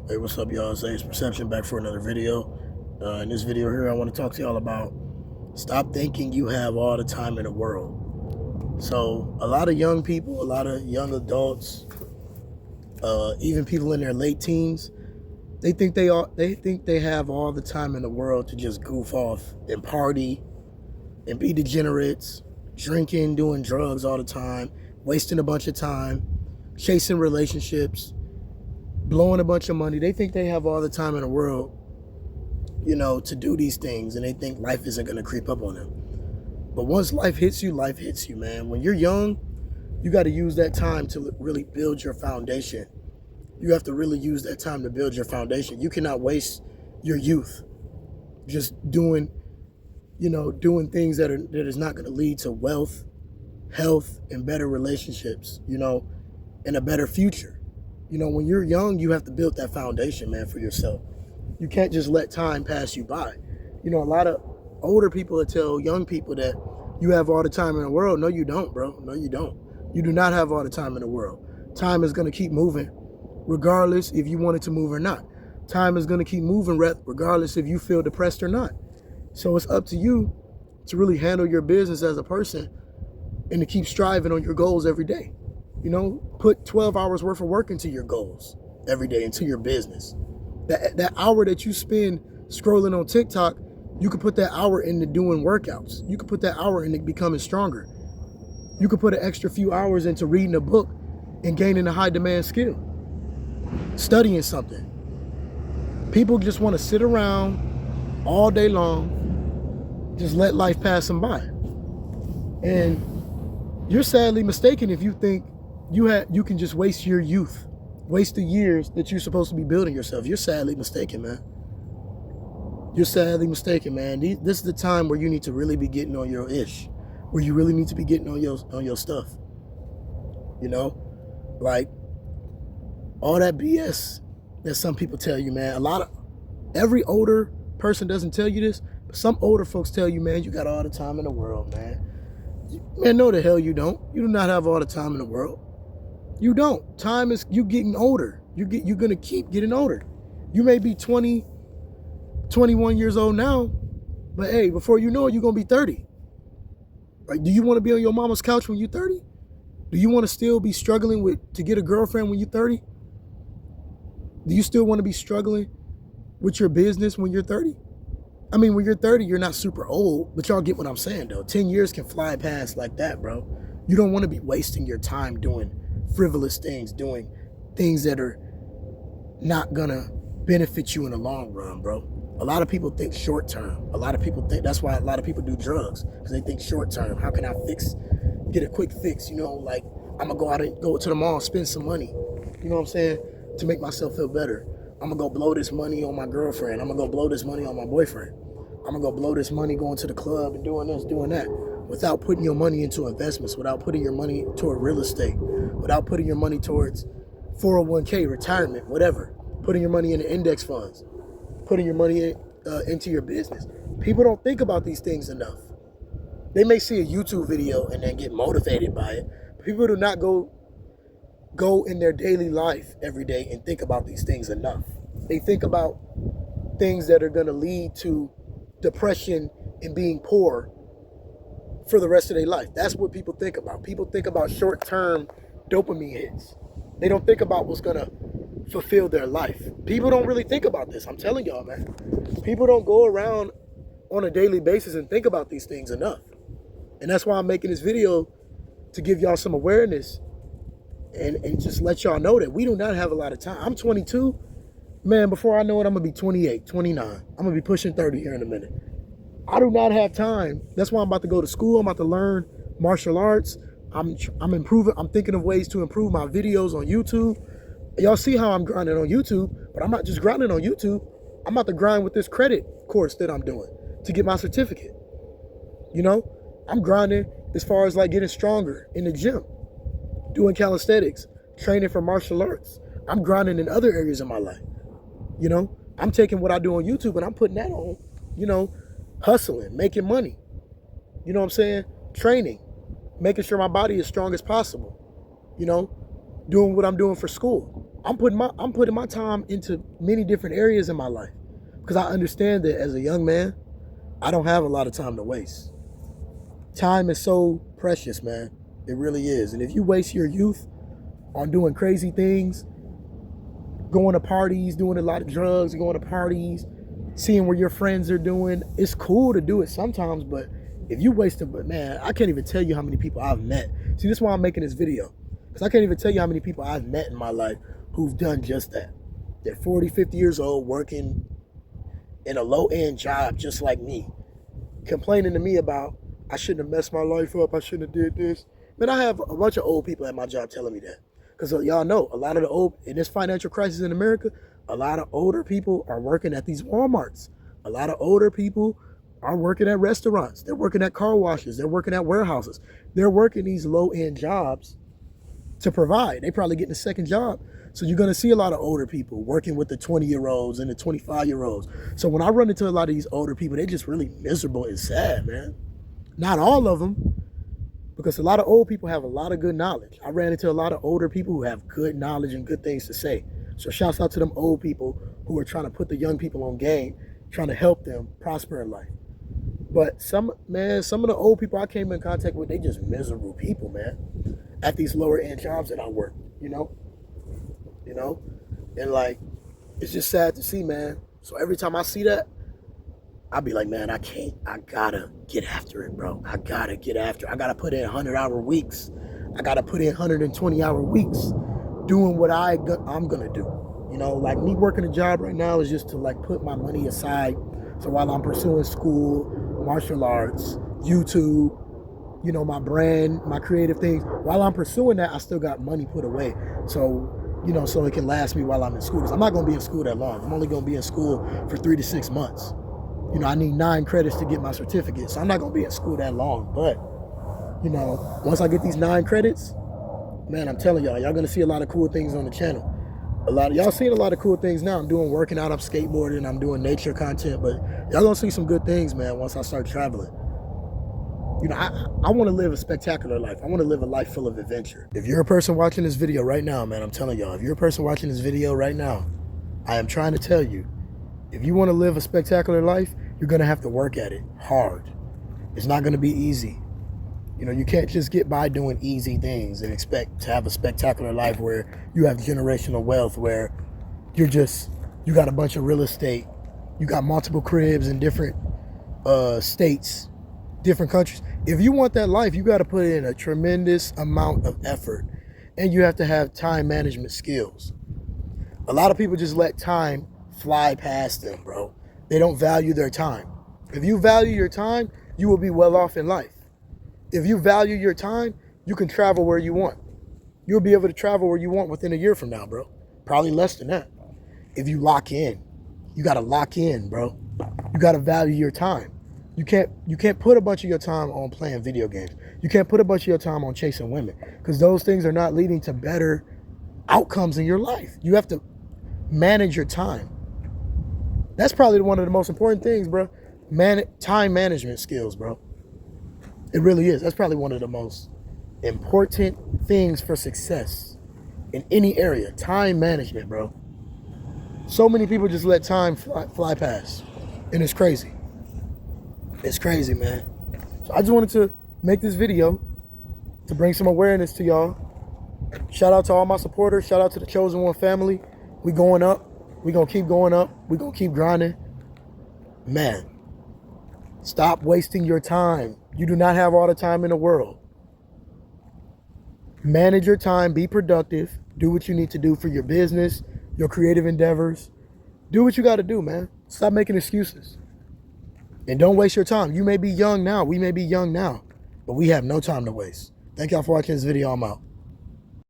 Hey, what's up, y'all? It's Perception back for another video. In this video here, I want to talk to y'all about stop thinking you have all the time in the world. So a lot of young people, a lot of young adults, even people in their late teens, they think they have all the time in the world to just goof off and party and be degenerates, drinking, doing drugs all the time, wasting a bunch of time, chasing relationships, blowing a bunch of money. They think they have all the time in the world, to do these things, and they think life isn't going to creep up on them. But once life hits you, man. When you're young, you got to use that time to really build your foundation. You have to really use that time to build your foundation. You cannot waste your youth just doing things that is not going to lead to wealth, health, and better relationships, and a better future. When you're young, you have to build that foundation, man, for yourself. You can't just let time pass you by. A lot of older people that tell young people that you have all the time in the world. No, you don't, bro. No, you don't. You do not have all the time in the world. Time is going to keep moving, regardless if you want it to move or not. Time is going to keep moving, regardless if you feel depressed or not. So it's up to you to really handle your business as a person and to keep striving on your goals every day. Put 12 hours worth of work into your goals every day, into your business. That hour that you spend scrolling on TikTok, you could put that hour into doing workouts. You could put that hour into becoming stronger. You could put an extra few hours into reading a book and gaining a high demand skill, studying something. People just want to sit around all day long, just let life pass them by. And you're sadly mistaken if you think you can just waste your youth, waste the years that you're supposed to be building yourself. You're sadly mistaken, man. You're sadly mistaken, man. This is the time where you need to really be getting on your ish, where you really need to be getting on your stuff. Like all that BS that some people tell you, man. Every older person doesn't tell you this, but some older folks tell you, man, you got all the time in the world, man. Man, no the hell you don't. You do not have all the time in the world. You don't. Time is, you getting older. You're going to keep getting older. You may be 20, 21 years old now, but hey, before you know it, you're going to be 30. Right? Do you want to be on your mama's couch when you're 30? Do you want to still be struggling to get a girlfriend when you're 30? Do you still want to be struggling with your business when you're 30? I mean, when you're 30, you're not super old, but y'all get what I'm saying, though. 10 years can fly past like that, bro. You don't want to be wasting your time doing frivolous things, doing things that are not gonna benefit you in the long run, bro. A lot of people think short term. That's why a lot of people do drugs, because they think short term. How can I get a quick fix? Like I'm gonna go out and go to the mall, spend some money, you know what I'm saying, to make myself feel better. I'm gonna go blow this money on my girlfriend. I'm gonna go blow this money on my boyfriend. I'm gonna go blow this money going to the club and doing this, doing that, without putting your money into investments, without putting your money toward real estate, without putting your money towards 401k, retirement, whatever, putting your money in the index funds, putting your money into your business. People don't think about these things enough. They may see a YouTube video and then get motivated by it. But people do not go in their daily life every day and think about these things enough. They think about things that are going to lead to depression and being poor for the rest of their life. That's what people think about. People think about short-term dopamine hits. They don't think about what's going to fulfill their life. People don't really think about this. I'm telling y'all, man. People don't go around on a daily basis and think about these things enough. And that's why I'm making this video, to give y'all some awareness and just let y'all know that we do not have a lot of time. I'm 22. Man, before I know it, I'm going to be 28, 29. I'm going to be pushing 30 here in a minute. I do not have time. That's why I'm about to go to school. I'm about to learn martial arts. I'm improving. I'm thinking of ways to improve my videos on YouTube. Y'all see how I'm grinding on YouTube, but I'm not just grinding on YouTube. I'm about to grind with this credit course that I'm doing to get my certificate. I'm grinding as far as like getting stronger in the gym, doing calisthenics, training for martial arts. I'm grinding in other areas of my life. I'm taking what I do on YouTube and I'm putting that on, hustling, making money. You know what I'm saying? Training, making sure my body is strong as possible. Doing what I'm doing for school. I'm putting my time into many different areas in my life because I understand that as a young man, I don't have a lot of time to waste. Time is so precious, man. It really is. And if you waste your youth on doing crazy things, going to parties, doing a lot of drugs, going to parties, seeing what your friends are doing, it's cool to do it sometimes, but if you waste it, but man, I can't even tell you how many people I've met. See, this is why I'm making this video. Because I can't even tell you how many people I've met in my life who've done just that. They're 40, 50 years old, working in a low-end job just like me, complaining to me about, I shouldn't have messed my life up, I shouldn't have did this. Man, I have a bunch of old people at my job telling me that. Because y'all know, a lot of the old, in this financial crisis in America, a lot of older people are working at these Walmarts. A lot of older people are working at restaurants. They're working at car washes. They're working at warehouses. They're working these low-end jobs to provide. They probably getting a second job. So you're going to see a lot of older people working with the 20-year-olds and the 25-year-olds. So when I run into a lot of these older people, they're just really miserable and sad, man. Not all of them, because a lot of old people have a lot of good knowledge. I ran into a lot of older people who have good knowledge and good things to say. So shouts out to them old people who are trying to put the young people on game, trying to help them prosper in life. But some of the old people I came in contact with, they just miserable people, man, at these lower end jobs that I work, you know? And like, it's just sad to see, man. So every time I see that, I'll be like, man, I gotta get after it, bro. I gotta get after it. I gotta put in 100-hour weeks. I gotta put in 120-hour weeks doing what I'm gonna do. You know, like me working a job right now is just to like put my money aside. So while I'm pursuing school, martial arts, YouTube, you know, my brand, my creative things, while I'm pursuing that, I still got money put away. So, you know, so it can last me while I'm in school. Because I'm not gonna be in school that long. I'm only gonna be in school for 3 to 6 months. You know, I need 9 credits to get my certificate. So I'm not going to be in school that long. But, you know, once I get these 9 credits, man, I'm telling y'all going to see a lot of cool things on the channel. Y'all seeing a lot of cool things now. I'm doing working out, I'm skateboarding, I'm doing nature content. But y'all going to see some good things, man, once I start traveling. You know, I want to live a spectacular life. I want to live a life full of adventure. If you're a person watching this video right now, man, I'm telling y'all, if you're a person watching this video right now, I am trying to tell you, if you want to live a spectacular life, you're going to have to work at it hard. It's not going to be easy. You know, you can't just get by doing easy things and expect to have a spectacular life where you have generational wealth, where you got a bunch of real estate, you got multiple cribs in different states, different countries. If you want that life, you got to put in a tremendous amount of effort, and you have to have time management skills. A lot of people just let time fly past them, bro. They don't value their time. If you value your time, you will be well off in life. If you value your time, you can travel where you want. You'll be able to travel where you want within a year from now, bro. Probably less than that. If you lock in, you got to lock in, bro. You got to value your time. You can't put a bunch of your time on playing video games. You can't put a bunch of your time on chasing women, because those things are not leading to better outcomes in your life. You have to manage your time. That's probably one of the most important things, bro. Time management skills, bro. It really is. That's probably one of the most important things for success in any area. Time management, bro. So many people just let time fly past, and it's crazy. It's crazy, man. So I just wanted to make this video to bring some awareness to y'all. Shout out to all my supporters. Shout out to the Chosen One family. We going up. We gonna keep going up. We gonna keep grinding. Man, stop wasting your time. You do not have all the time in the world. Manage your time. Be productive. Do what you need to do for your business, your creative endeavors. Do what you got to do, man. Stop making excuses. And don't waste your time. You may be young now. We may be young now. But we have no time to waste. Thank y'all for watching this video. I'm out.